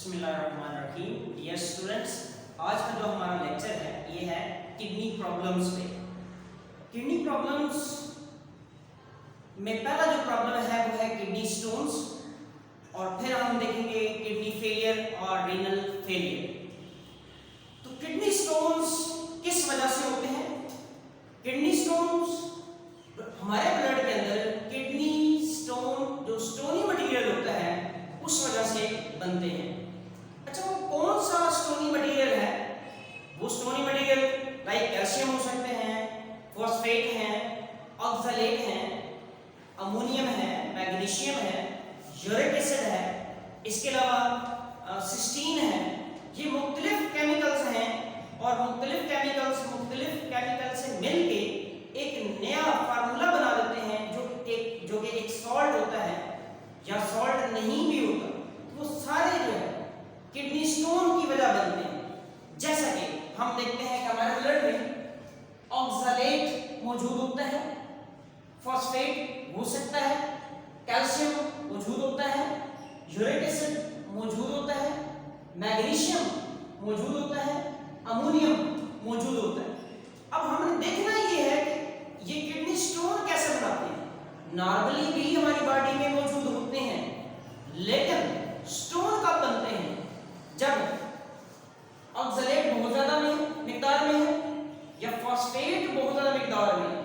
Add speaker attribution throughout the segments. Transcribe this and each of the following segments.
Speaker 1: बिस्मिल्लाहिर्रहमानिर्रहीम। Dear students, आज का जो हमारा लेक्चर है ये है किडनी प्रॉब्लम्स पे। किडनी प्रॉब्लम्स में पहला जो प्रॉब्लम है वो है किडनी स्टोन्स, और फिर हम देखेंगे किडनी फेलियर और रीनल फेलियर। तो किडनी स्टोन्स किस वजह से होते हैं? किडनी स्टोन्स हमारे ब्लड के अंदर किडनी स्टोन जो स्टोनी मटेरियल होता है उस वजह से बनते हैं। अच्छा, वो कौन सा स्टोनी मटेरियल है? वो स्टोनी मटेरियल लाइक कैल्शियम हो सकते हैं, फॉस्फेट हैं, ऑक्सलेट हैं, अमोनियम है, मैग्नीशियम है, यूरिक एसिड है, इसके अलावा सिस्टीन है। ये मुख्तलिफ केमिकल्स हैं और मुख्तलिफ केमिकल से मिलके एक नया फार्मूला बना देते हैं जो कि एक सॉल्ट होता है या सॉल्ट नहीं भी होता। वो सारे जो है किडनी स्टोन की वजह बनते हैं। जैसा कि हम देखते हैं कि हमारे ब्लड में ऑक्सलेट मौजूद होता है, फॉस्फेट हो सकता है, कैल्शियम मौजूद होता है, यूरिक एसिड मौजूद होता है, मैग्नीशियम मौजूद होता है, अमोनियम मौजूद होता है। अब हमें देखना ये है कि ये किडनी स्टोन कैसे बनाते हैं। नॉर्मली भी हमारी बॉडी में मौजूद होते हैं, लेकिन स्टोन कब बनते हैं? जब ऑक्सलेट बहुत ज्यादा मिकदार में है, या फॉस्फेट बहुत ज्यादा मिकदार में है,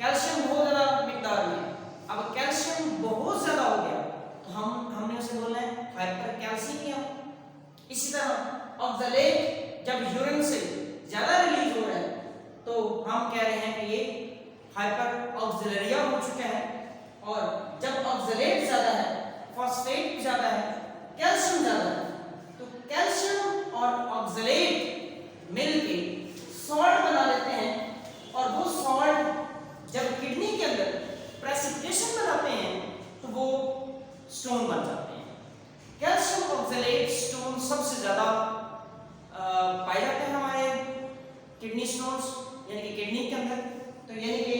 Speaker 1: कैल्शियम बहुत ज्यादा मिकदार में है। अब कैल्शियम बहुत ज्यादा हो गया तो हमने उसे बोलना है हाइपरकैल्सीमिया। इसी तरह ऑक्सलेट जब यूरिन से ज्यादा रिलीज हो रहा है तो हम कह रहे हैं कि ये हाइपर ऑक्सिलरिया हो चुका है। और जब ऑक्सलेट ज्यादा है, फॉस्फेट ज्यादा है, कैल्शियम ज्यादा है, तो कैल्शियम और ऑक्सलेट मिलके सॉल्ट बना लेते हैं। और वो सॉल्ट जब किडनी के अंदर प्रेसिपिटेशन बनाते हैं तो वो स्टोन बन जाते हैं। कैल्शियम ऑक्सलेट स्टोन सबसे ज्यादा पाए जाते हैं हमारे किडनी स्टोन्स यानी कि किडनी के अंदर। तो यानी कि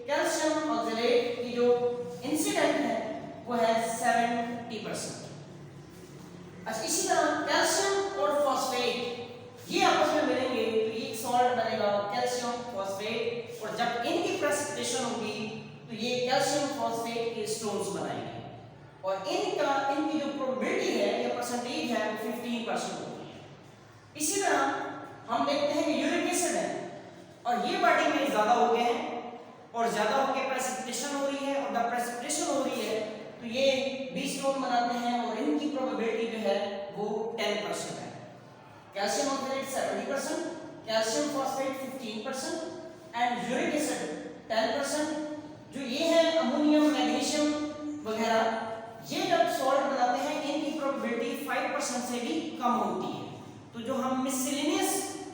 Speaker 1: कैल्शियम ऑक्सलेट की जो इंसिडेंट है वो है 70%। अच्छा, इसी तरह कैल्शियम और फॉस्फेट ये आपस में मिलेंगे तो ये सॉल्ट बनेगा कैल्शियम फॉस्फेट, और जब इनकी प्रेसिपिटेशन होगी तो ये कैल्शियम फॉस्फेट के स्टोन्स बनाएंगे। और इनकी जो प्रोबेबिलिटी है या परसेंटेज है वो 15% होगी। इसी तरह हम देखते हैं कि यूरिक एसिड है और ये बॉडी में ज्यादा हो गए हैं और ज्यादा होकर प्रेसिपिटेशन हो रही है, और जब प्रेसिपिटेशन हो रही है तो ये 20 स्टोन बनाते हैं और इनकी प्रोबेबिलिटी जो है वो 10% है। Calcium oxalate 70%, calcium phosphate 15% and uric acid 10%। जो ये है अमोनियम, मैग्नीशियम वगैरह, ये जब सॉल्ट बनाते हैं इनकी प्रोबेबिलिटी 5% से भी कम होती है। तो जो हम मिससेलेनियस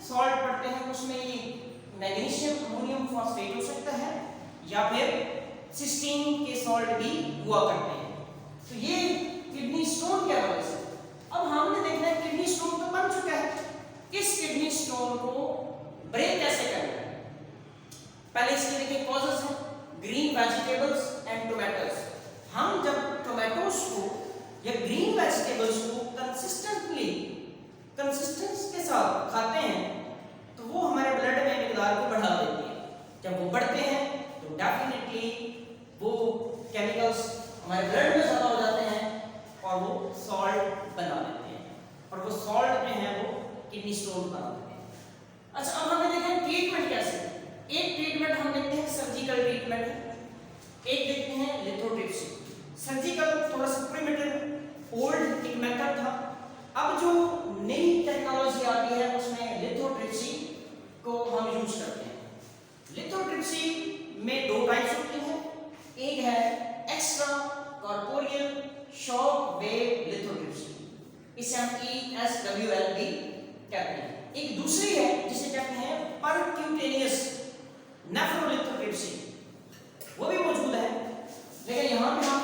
Speaker 1: सॉल्ट पढ़ते हैं उसमें ये मैग्नीशियम, अमोनियम, फॉस्फेट हो सकता है या फिर सिस्टीन के सॉल्ट भी हुआ करते हैं। तो ये किडनी स्टोन क्या वजह से। अब हमने देखना है किडनी स्टोन तो बन चुका है, इस किडनी स्टोन को ब्रेक कैसे करना है। पहले इसके देखिए कॉजेस हैं, ग्रीन वेजिटेबल्स एंड टोमेटोज। हम जब टोमेटोज को या ग्रीन वेजिटेबल्स को कंसिस्टेंस के साथ खाते हैं तो वो हमारे ब्लड में मिकदार को बढ़ा देती है। जब वो बढ़ते हैं तो डेफिनेटली वो केमिकल्स हमारे ब्लड में ज्यादा हो जाते हैं और वो सॉल्ट बना देते हैं, और वो सॉल्ट जो है वो किडनी स्टोन बना देते हैं। अच्छा, अब हमें देखें ट्रीटमेंट कैसे। एक ट्रीटमेंट हम देखते हैं सर्जिकल ट्रीटमेंट, एक देखते हैं लिथोट्रिप्सी। सर्जिकल थोड़ा सा प्रिमिटिव ओल्ड एक मेथड था। अब जो नई टेक्नोलॉजी आती है उसमें लिथोट्रिप्सी को हम यूज करते हैं। लिथोट्रिप्सी में दो टाइप्स होती हैं, एक है extra corporeal shock wave lithotripsy, इसे हम ESWL भी कहते हैं। एक दूसरी है जिसे कहते हैं परक्यूटेनियस नेफ्रोलिथोट्रिप्सी, वो भी मौजूद है, लेकिन यहाँ पे हम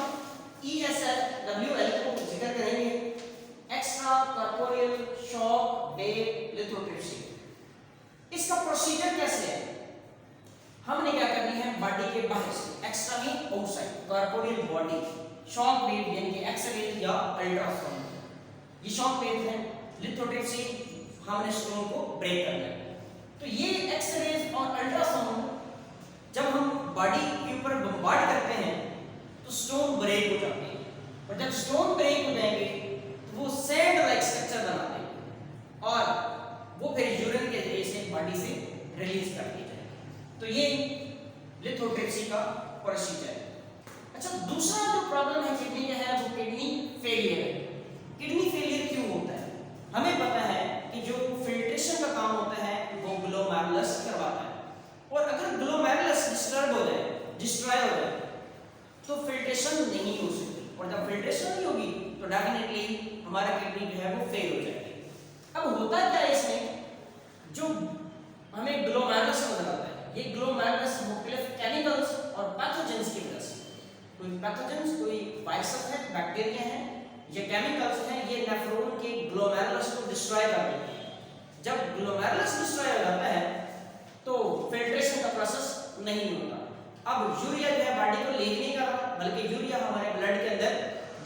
Speaker 1: ESWL को जिक्र करेंगे, extra corporeal shock wave lithotripsy. इसका प्रोसीजर कैसे है? हमने क्या करनी है, बॉडी के बाहर से, extra mean outside, corporeal body, shock wave यानी कि एक्सरे या अल्ट्रासाउंड, ये शॉक वेव है, लिथोट्रिप्सी, हमने स्टोन को ब्रेक कर दिया। तो ये एक्सरेज और अल्ट्रासाउंड जब हम बॉडी के ऊपर बम्बार्ड करते हैं तो स्टोन ब्रेक हो जाते हैं, और जब स्टोन ब्रेक हो जाएंगे तो वो सैंड लाइक स्ट्रक्चर बनाते हैं और वो फिर यूरिन के जरिए से बॉडी से रिलीज कर दी जाएगी। तो ये लिथोट्रिप्सी का प्रोसीजर है। अच्छा, दूसरा जो प्रॉब्लम है किडनी का है वो किडनी फेलियर है। किडनी फेलियर क्यों होता है? हमें पता है कि जो फिल्ट्रेशन का काम होता है वो ग्लोमेरुलस करवाता है, और अगर ग्लोमेरुलस डिस्टर्ब हो जाए, डिस्ट्रॉय हो जाए, तो फिल्ट्रेशन नहीं हो सकती, और जब फिल्ट्रेशन नहीं होगी तो डेफिनेटली हमारा किडनी जो है वो फेल हो जाएगी। अब होता क्या है इसमें, जो हमें ग्लोमेरुलस नजर आता है, ये ग्लोमेरुलस मुख्तलिफ केमिकल्स और पैथोजेंस की वजह से, कोई पैथोजेंस, कोई वायरस है, बैक्टीरिया है, ये केमिकल्स हैं, ये नेफ्रॉन के ग्लोमेरुलस को डिस्ट्रॉय कर देते हैं। जब ग्लोमेरुलस डिस्ट्रॉय हो जाता है तो फिल्ट्रेशन का प्रोसेस नहीं होता। अब यूरिया जो है बॉडी को लीक नहीं कर रहा, बल्कि यूरिया हमारे ब्लड के अंदर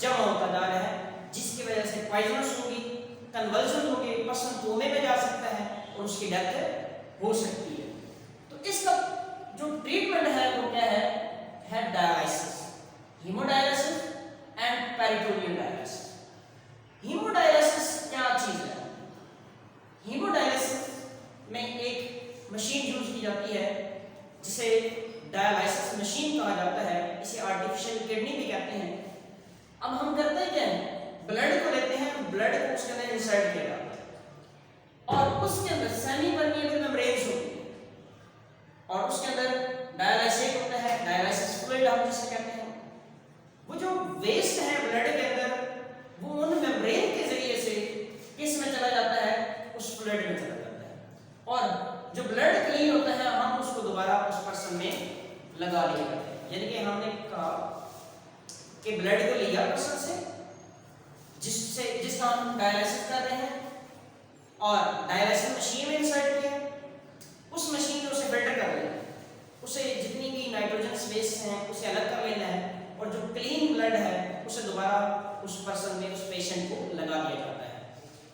Speaker 1: जमा होता जा रहा है, जिसकी वजह से पॉइजनस होगी, कन्वल्जन होगी, पर्सन कोमे में जा सकता है और उसकी डेथ हो सकती है। तो इसका जो ट्रीटमेंट है वो क्या है dialysis, haemodialysis and peritoneal dialysis. Haemodialysis क्या चीज है? हीमोडायलिसिस में एक मशीन यूज की जाती है जिसे डायलिसिस मशीन कहा जाता है, इसे आर्टिफिशियल किडनी भी कहते हैं। अब हम करते हैं क्या है, ब्लड को लेते हैं, ब्लड को उसके अंदर इंसर्ट किया जाता है और उसके अंदर सेमी परमिएबल मेम्ब्रेन्स होती है और उसके अंदर डायलिसिस होता है, डायलिसिस फ्लूइड हम जिसे कहते हैं। वो जो वेस्ट है ब्लड के अंदर वो उन मेम्ब्रेन के जरिए से किस में चला जाता है, उस फ्लूइड में चला जाता है, और जो ब्लड क्लीन होता है हम उसको दोबारा उस पर्सन में लगा लिया करते हैं। यानी कि हमने कहा कि ब्लड को लिया पर्सन से जिसका हम डायलिसिस कर रहे हैं और डायलिसिस मशीन में इंसर्ट किया, उस मशीन ने उसे फिल्टर कर लिया, उसे जितनी भी नाइट्रोजन वेस्ट हैं उसे अलग कर लेना है, और जो क्लीन ब्लड है उसे दोबारा उस पर्सन में, उस पेशेंट को लगा दिया जाता है।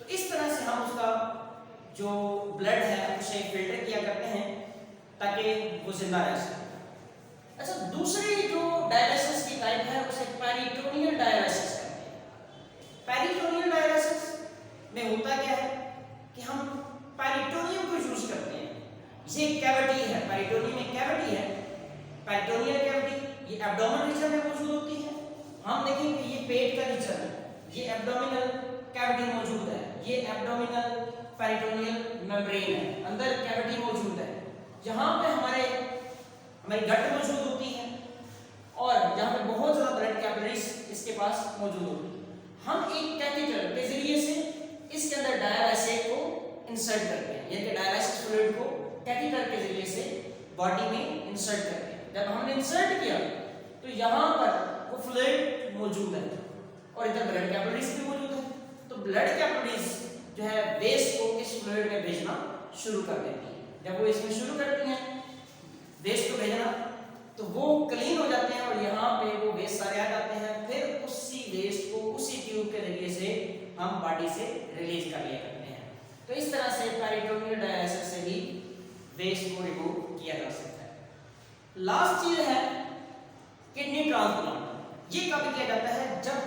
Speaker 1: तो इस तरह से हम उसका जो ब्लड है उसे फिल्टर किया करते हैं ताकि वो जिंदा रह सके। अच्छा, दूसरी जो डायलिसिस की टाइप है उसे पेरिटोनियल डायलिसिस कहते हैं। पेरिटोनियल डायलिसिस में होता क्या है कि हम पेरिटोनियम को यूज करते हैं। ये कैविटी है, पेरिटोनियम में कैविटी है, पेरिटोनियल कैविटी, ये एब्डोमिनल रीजन में मौजूद होती है। हम देखेंगे ये पेट का रीजन है, ये एब्डोमिनल कैविटी मौजूद है, ये एब्डोमिनल पेरिटोनियल मेम्ब्रेन है, अंदर कैविटी मौजूद है। यहाँ पे हमारी गट मौजूद होती है और यहाँ पे बहुत ज़्यादा ब्लड कैपिलरीज इसके पास मौजूद होती है। हम एक कैथेटर के जरिए से इसके अंदर डायलिसिस को इंसर्ट करते हैं, यानी कि डायलिसिस फ्लूइड को कैथेटर के जरिए से बॉडी में इंसर्ट करते हैं। जब हमने इंसर्ट किया तो यहाँ पर वो फ्लूइड मौजूद है और इधर ब्लड कैपिलरीज भी मौजूद है। तो ब्लड कैपिलरीज जो है वेस्ट को इस फ्लूइड में भेजना शुरू कर देती है। जब वो इसमें शुरू करती हैं वेस्ट को भेजना तो वो क्लीन हो जाते हैं और यहाँ पे वो वेस्ट सारे आ जाते हैं। फिर उसी वेस्ट को उसी ट्यूब के जरिए से हम बॉडी से रिलीज कर लिया करते हैं। तो इस तरह से पेरिटोनियल डायलिसिस से ही वेस्ट को रिमूव किया जा सकता है। लास्ट चीज है किडनी ट्रांसप्लांट। ये कब किया जाता है? जब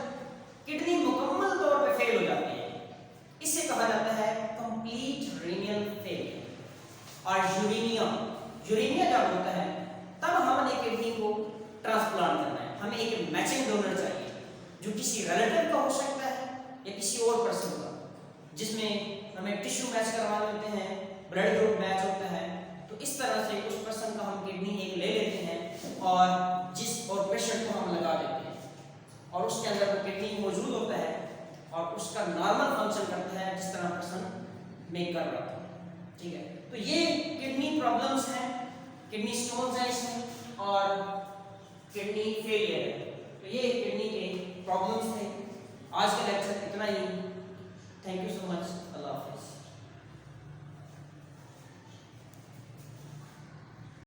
Speaker 1: किडनी मुकम्मल तौर पे फेल हो जाती है, इसे कहा जाता है कंप्लीट रीनल फेलियर। और यूरेनिया जब होता है तब हमने किडनी को ट्रांसप्लांट करना है। हमें एक मैचिंग डोनर चाहिए जो किसी रिलेटिव का हो सकता है या किसी और पर्सन का, जिसमें हमें टिश्यू मैच करवाने होते हैं, ब्लड ग्रुप मैच होता है। तो इस तरह से उस पर्सन का हम किडनी एक ले लेते हैं और पेशेंट को हम लगा देते हैं और उसके अंदर वो किडनी मौजूद होता है और उसका नॉर्मल फंक्शन करता है जिस तरह पर्सन में कर रहा था। ठीक है, तो ये किडनी प्रॉब्लम्स हैं, किडनी स्टोन्स हैं इसमें और किडनी फेलियर है। तो ये किडनी के प्रॉब्लम्स थे। आज का लेक्चर इतना ही। Thank you so much. अल्लाह हाफिज़।